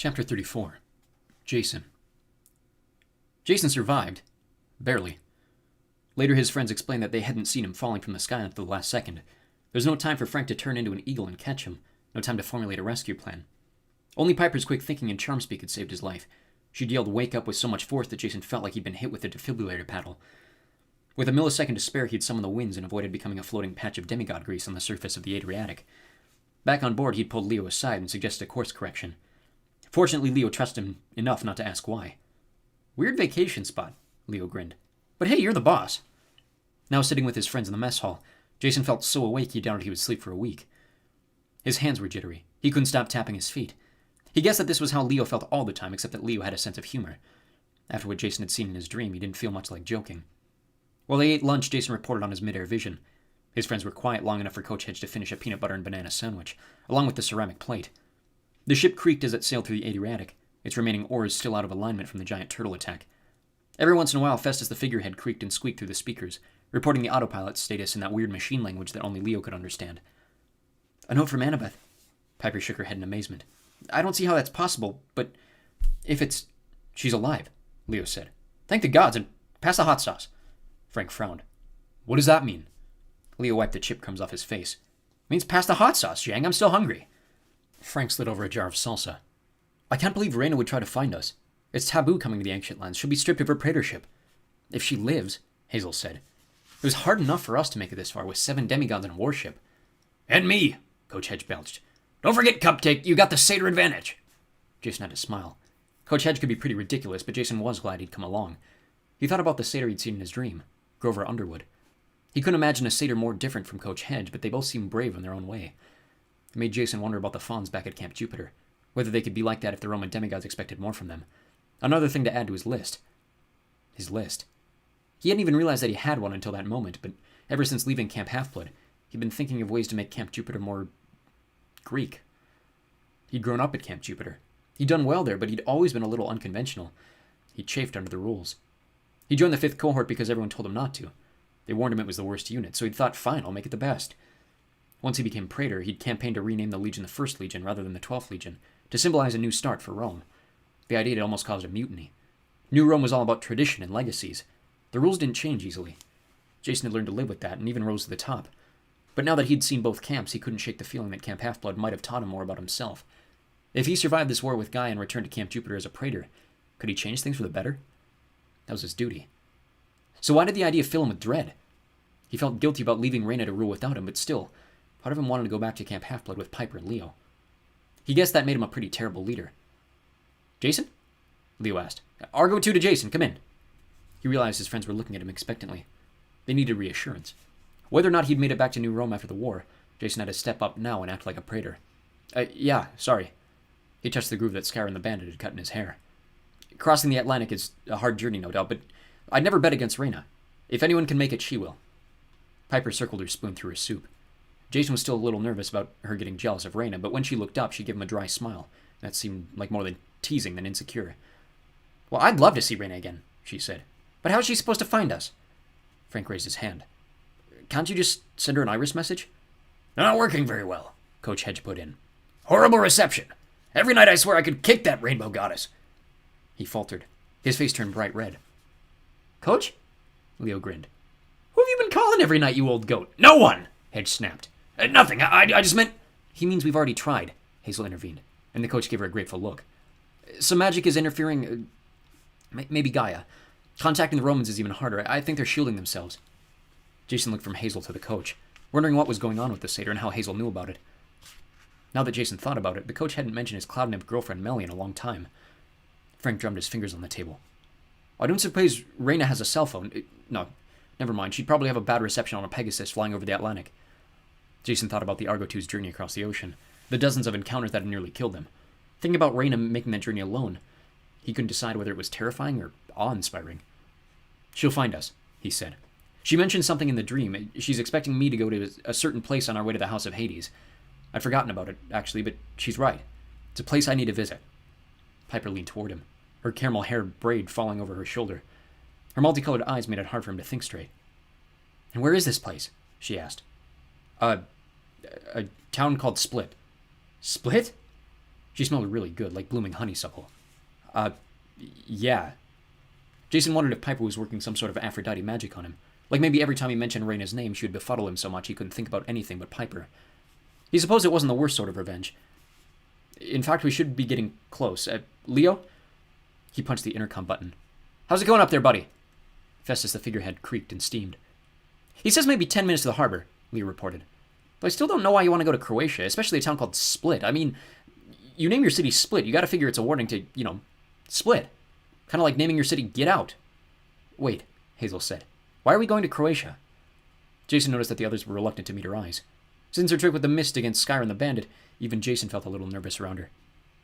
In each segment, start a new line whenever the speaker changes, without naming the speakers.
Chapter 34. Jason. Jason survived. Barely. Later his friends explained that they hadn't seen him falling from the sky until the last second. There was no time for Frank to turn into an eagle and catch him, no time to formulate a rescue plan. Only Piper's quick thinking and charm speak had saved his life. She'd yelled "wake up" with so much force that Jason felt like he'd been hit with a defibrillator paddle. With a millisecond to spare, he'd summoned the winds and avoided becoming a floating patch of demigod grease on the surface of the Adriatic. Back on board, he'd pulled Leo aside and suggested a course correction. Fortunately, Leo trusted him enough not to ask why. "Weird vacation spot," Leo grinned. "But hey, you're the boss." Now sitting with his friends in the mess hall, Jason felt so awake he doubted he would sleep for a week. His hands were jittery. He couldn't stop tapping his feet. He guessed that this was how Leo felt all the time, except that Leo had a sense of humor. After what Jason had seen in his dream, he didn't feel much like joking. While they ate lunch, Jason reported on his mid-air vision. His friends were quiet long enough for Coach Hedge to finish a peanut butter and banana sandwich, along with the ceramic plate. The ship creaked as it sailed through the Adriatic, its remaining oars still out of alignment from the giant turtle attack. Every once in a while, Festus the figurehead creaked and squeaked through the speakers, reporting the autopilot status in that weird machine language that only Leo could understand. "A note from Annabeth." Piper shook her head in amazement. "I don't see how that's possible, but if it's... She's alive," Leo said. "Thank the gods, and pass the hot sauce." Frank frowned. "What does that mean?" Leo wiped the chip crumbs off his face. "It means pass the hot sauce, Jang. I'm still hungry." Frank slid over a jar of salsa. "I can't believe Reyna would try to find us. It's taboo coming to the ancient lands. She'll be stripped of her praetorship." "If she lives," Hazel said. "It was hard enough for us to make it this far with 7 demigods in a warship." "And me," Coach Hedge belched. "Don't forget, Cupcake, you got the satyr advantage." Jason had to smile. Coach Hedge could be pretty ridiculous, but Jason was glad he'd come along. He thought about the satyr he'd seen in his dream, Grover Underwood. He couldn't imagine a satyr more different from Coach Hedge, but they both seemed brave in their own way. It made Jason wonder about the fawns back at Camp Jupiter, whether they could be like that if the Roman demigods expected more from them. Another thing to add to his list. His list. He hadn't even realized that he had one until that moment, but ever since leaving Camp Half-Blood, he'd been thinking of ways to make Camp Jupiter more... Greek. He'd grown up at Camp Jupiter. He'd done well there, but he'd always been a little unconventional. He chafed under the rules. He joined the 5th cohort because everyone told him not to. They warned him it was the worst unit, so he'd thought, fine, I'll make it the best. Once he became praetor, he'd campaigned to rename the legion the 1st Legion rather than the 12th Legion, to symbolize a new start for Rome. The idea had almost caused a mutiny. New Rome was all about tradition and legacies. The rules didn't change easily. Jason had learned to live with that and even rose to the top. But now that he'd seen both camps, he couldn't shake the feeling that Camp Half-Blood might have taught him more about himself. If he survived this war with Guy and returned to Camp Jupiter as a praetor, could he change things for the better? That was his duty. So why did the idea fill him with dread? He felt guilty about leaving Reyna to rule without him, but still, part of him wanted to go back to Camp Half-Blood with Piper and Leo. He guessed that made him a pretty terrible leader. "Jason?" Leo asked. "Argo 2 to Jason, come in." He realized his friends were looking at him expectantly. They needed reassurance. Whether or not he'd made it back to New Rome after the war, Jason had to step up now and act like a praetor. Yeah, sorry." He touched the groove that Scar and the bandit had cut in his hair. "Crossing the Atlantic is a hard journey, no doubt, but I'd never bet against Reyna. If anyone can make it, she will." Piper circled her spoon through her soup. Jason was still a little nervous about her getting jealous of Reyna, but when she looked up, she gave him a dry smile. That seemed like more than teasing than insecure. "Well, I'd love to see Reyna again," she said. "But how is she supposed to find us?" Frank raised his hand. "Can't you just send her an iris message?" "Not working very well," Coach Hedge put in. "Horrible reception. Every night I swear I could kick that rainbow goddess." He faltered. His face turned bright red. "Coach?" Leo grinned. "Who have you been calling every night, you old goat?" "No one!" Hedge snapped. "Nothing. I just meant..." "He means we've already tried," Hazel intervened, and the coach gave her a grateful look. "Some magic is interfering... maybe Gaia. Contacting the Romans is even harder. I think they're shielding themselves." Jason looked from Hazel to the coach, wondering what was going on with the satyr and how Hazel knew about it. Now that Jason thought about it, the coach hadn't mentioned his cloud nymph girlfriend Melly in a long time. Frank drummed his fingers on the table. "I don't suppose Reyna has a cell phone. No, never mind. She'd probably have a bad reception on a Pegasus flying over the Atlantic." Jason thought about the Argo 2's journey across the ocean, the dozens of encounters that had nearly killed him. Thinking about Reyna making that journey alone, he couldn't decide whether it was terrifying or awe-inspiring. "She'll find us," he said. "She mentioned something in the dream. She's expecting me to go to a certain place on our way to the House of Hades. I'd forgotten about it, actually, but she's right. It's a place I need to visit." Piper leaned toward him, her caramel hair braid falling over her shoulder. Her multicolored eyes made it hard for him to think straight. "And where is this place?" she asked. A town called Split." "Split?" She smelled really good, like blooming honeysuckle. Uh, yeah. Jason wondered if Piper was working some sort of Aphrodite magic on him. Like maybe every time he mentioned Raina's name, she would befuddle him so much he couldn't think about anything but Piper. He supposed it wasn't the worst sort of revenge. In fact, we should be getting close. Leo? He punched the intercom button. How's it going up there, buddy? Festus the figurehead creaked and steamed. He says maybe 10 minutes to the harbor, Leo reported. But I still don't know why you want to go to Croatia, especially a town called Split. I mean, you name your city Split, you gotta figure it's a warning to, Split. Kind of like naming your city Get Out. Wait, Hazel said. Why are we going to Croatia? Jason noticed that the others were reluctant to meet her eyes. Since her trick with the mist against Skyrim the Bandit, even Jason felt a little nervous around her.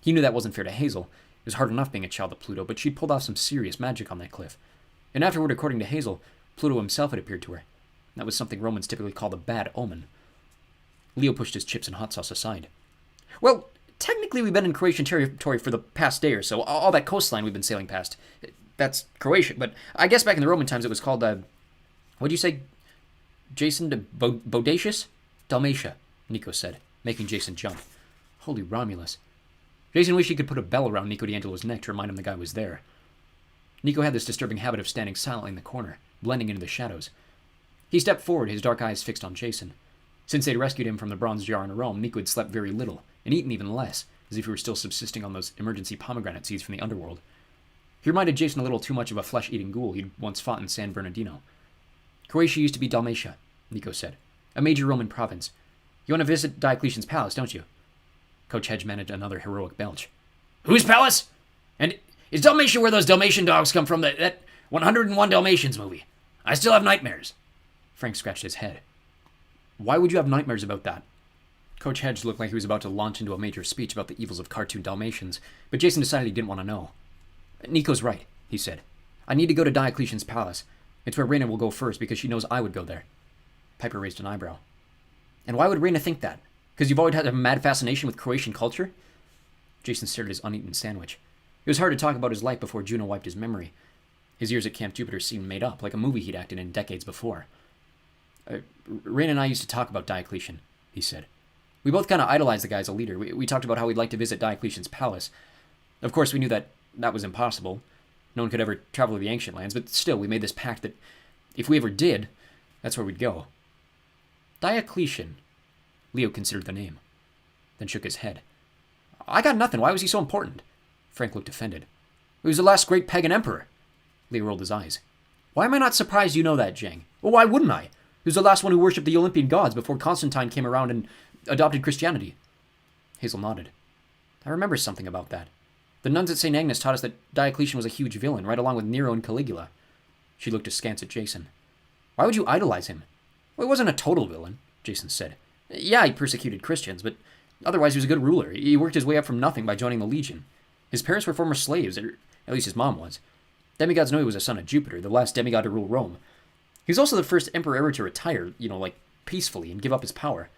He knew that wasn't fair to Hazel. It was hard enough being a child of Pluto, but she'd pulled off some serious magic on that cliff. And afterward, according to Hazel, Pluto himself had appeared to her. That was something Romans typically called a bad omen. Leo pushed his chips and hot sauce aside. Well, technically we've been in Croatian territory for the past day or so. All that coastline we've been sailing past. That's Croatia, but I guess back in the Roman times it was called, what'd you say, Jason? Bodacious? Dalmatia, Nico said, making Jason jump. Holy Romulus. Jason wished he could put a bell around Nico D'Angelo's neck to remind him the guy was there. Nico had this disturbing habit of standing silently in the corner, blending into the shadows. He stepped forward, his dark eyes fixed on Jason. Since they'd rescued him from the bronze jar in Rome, Nico had slept very little, and eaten even less, as if he were still subsisting on those emergency pomegranate seeds from the underworld. He reminded Jason a little too much of a flesh-eating ghoul he'd once fought in San Bernardino. Croatia used to be Dalmatia, Nico said, a major Roman province. You want to visit Diocletian's palace, don't you? Coach Hedge managed another heroic belch. Whose palace? And is Dalmatia where those Dalmatian dogs come from, that 101 Dalmatians movie? I still have nightmares. Frank scratched his head. Why would you have nightmares about that? Coach Hedge looked like he was about to launch into a major speech about the evils of cartoon Dalmatians, but Jason decided he didn't want to know. Nico's right, he said. I need to go to Diocletian's palace. It's where Raina will go first because she knows I would go there. Piper raised an eyebrow. And why would Raina think that? Because you've always had a mad fascination with Croatian culture? Jason stared at his uneaten sandwich. It was hard to talk about his life before Juno wiped his memory. His years at Camp Jupiter seemed made up, like a movie he'd acted in decades before. Raina and I used to talk about Diocletian, he said. We both kind of idolized the guy as a leader. We talked about how we'd like to visit Diocletian's palace. Of course, we knew that was impossible. No one could ever travel to the ancient lands, but still, we made this pact that if we ever did, that's where we'd go. Diocletian. Leo considered the name, then shook his head. I got nothing. Why was he so important? Frank looked offended. He was the last great pagan emperor. Leo rolled his eyes. Why am I not surprised you know that, Jang? Well, why wouldn't I? He was the last one who worshipped the Olympian gods before Constantine came around and adopted Christianity. Hazel nodded. I remember something about that. The nuns at St. Agnes taught us that Diocletian was a huge villain, right along with Nero and Caligula. She looked askance at Jason. Why would you idolize him? Well, he wasn't a total villain, Jason said. Yeah, he persecuted Christians, but otherwise he was a good ruler. He worked his way up from nothing by joining the Legion. His parents were former slaves, or at least his mom was. Demigods know he was a son of Jupiter, the last demigod to rule Rome. He was also the first emperor ever to retire, peacefully and give up his power.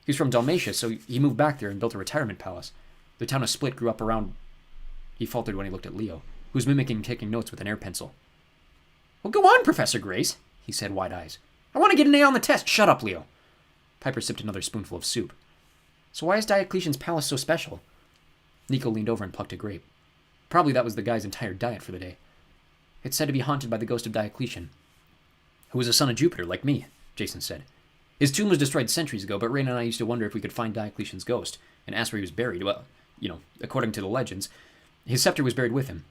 He was from Dalmatia, so he moved back there and built a retirement palace. The town of Split grew up around... He faltered when he looked at Leo, who was mimicking taking notes with an air pencil. Well, go on, Professor Grace, he said, wide eyes. I want to get an A on the test. Shut up, Leo. Piper sipped another spoonful of soup. So why is Diocletian's palace so special? Nico leaned over and plucked a grape. Probably that was the guy's entire diet for the day. It's said to be haunted by the ghost of Diocletian, who was a son of Jupiter, like me, Jason said. His tomb was destroyed centuries ago, but Raina and I used to wonder if we could find Diocletian's ghost and ask where he was buried. Well, according to the legends, his scepter was buried with him.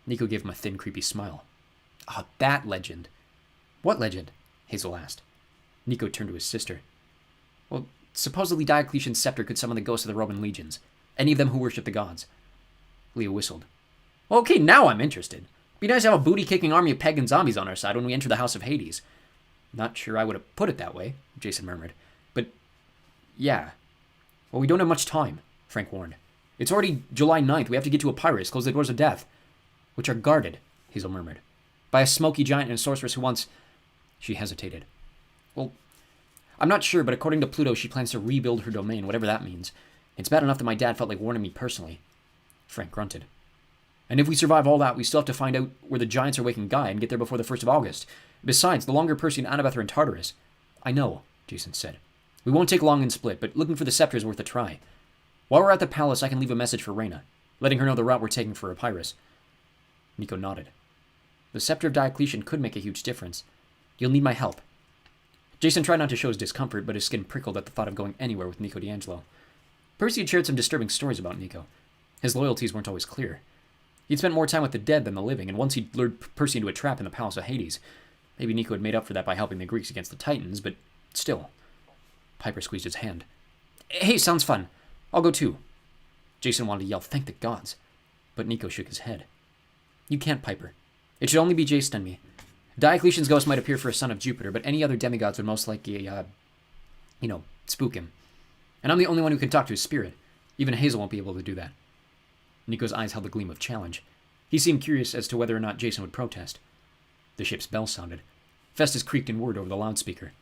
Nico gave him a thin, creepy smile. Ah, that legend. What legend? Hazel asked. Nico turned to his sister. Well, supposedly Diocletian's scepter could summon the ghosts of the Roman legions, any of them who worship the gods. Leo whistled. Well, okay, now I'm interested. Be nice to have a booty-kicking army of pagan zombies on our side when we enter the House of Hades. Not sure I would have put it that way, Jason murmured. But, yeah. Well, we don't have much time, Frank warned. It's already July 9th. We have to get to Epirus, close the doors of death. Which are guarded, Hazel murmured. By a smoky giant and a sorceress who wants... She hesitated. Well, I'm not sure, but according to Pluto, she plans to rebuild her domain, whatever that means. It's bad enough that my dad felt like warning me personally. Frank grunted. And if we survive all that, we still have to find out where the giants are waking Guy and get there before the 1st of August. Besides, the longer Percy and Annabeth are in Tartarus. I know, Jason said. We won't take long in Split, but looking for the scepter is worth a try. While we're at the palace, I can leave a message for Reyna, letting her know the route we're taking for Epirus. Nico nodded. The scepter of Diocletian could make a huge difference. You'll need my help. Jason tried not to show his discomfort, but his skin prickled at the thought of going anywhere with Nico D'Angelo. Percy had shared some disturbing stories about Nico. His loyalties weren't always clear. He'd spent more time with the dead than the living, and once he'd lured Percy into a trap in the Palace of Hades. Maybe Nico had made up for that by helping the Greeks against the Titans, but still. Piper squeezed his hand. Hey, sounds fun. I'll go too. Jason wanted to yell, thank the gods. But Nico shook his head. You can't, Piper. It should only be Jason and me. Diocletian's ghost might appear for a son of Jupiter, but any other demigods would most likely, spook him. And I'm the only one who can talk to his spirit. Even Hazel won't be able to do that. Nico's eyes held a gleam of challenge. He seemed curious as to whether or not Jason would protest. The ship's bell sounded. Festus creaked in word over the loudspeaker.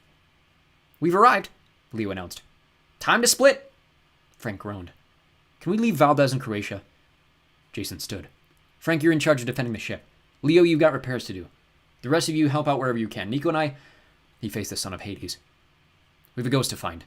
We've arrived, Leo announced. Time to split! Frank groaned. Can we leave Valdez in Croatia? Jason stood. Frank, you're in charge of defending the ship. Leo, you've got repairs to do. The rest of you help out wherever you can. Nico and I... He faced the son of Hades. We have a ghost to find.